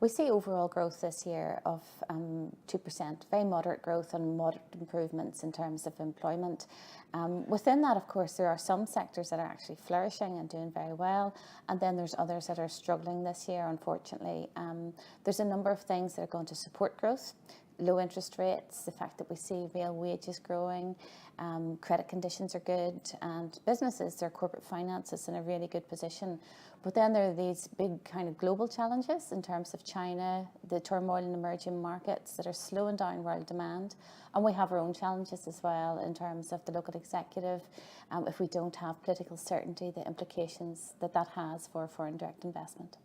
We see overall growth this year of 2%, very moderate growth and moderate improvements in terms of employment. Within that, of course, there are some sectors that are actually flourishing and doing very well, and then there's others that are struggling this year, unfortunately. There's a number of things that are going to support growth. Low interest rates, the fact that we see real wages growing, credit conditions are good, and businesses, their corporate finances in a really good position. But then there are these big kind of global challenges in terms of China, the turmoil in emerging markets that are slowing down world demand. And we have our own challenges as well in terms of the local executive. If we don't have political certainty, the implications that that has for foreign direct investment.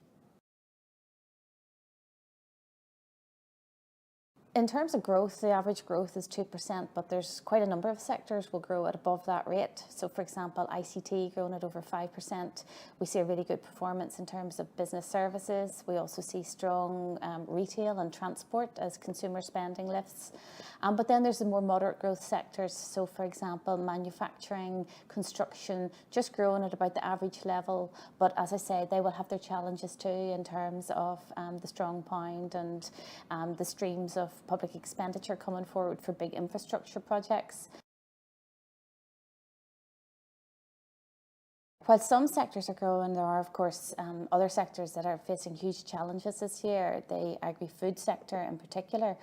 In terms of growth, the average growth is 2%, but there's quite a number of sectors will grow at above that rate. So, for example, ICT growing at over 5%. We see a really good performance in terms of business services. We also see strong retail and transport as consumer spending lifts. But then there's the more moderate growth sectors. So, for example, manufacturing, construction, just growing at about the average level. But as I say, they will have their challenges too in terms of the strong pound and the streams of public expenditure coming forward for big infrastructure projects. While some sectors are growing, there are, of course, other sectors that are facing huge challenges this year. The agri-food sector in particular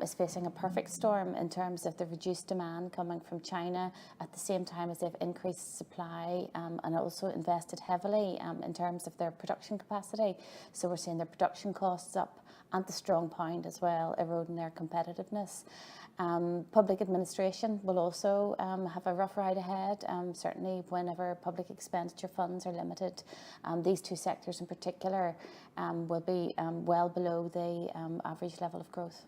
is facing a perfect storm in terms of the reduced demand coming from China at the same time as they've increased supply and also invested heavily in terms of their production capacity. So we're seeing their production costs up and the strong pound as well, eroding their competitiveness. Public administration will also have a rough ride ahead, certainly whenever public expenditure funds are limited. These two sectors in particular will be well below the average level of growth.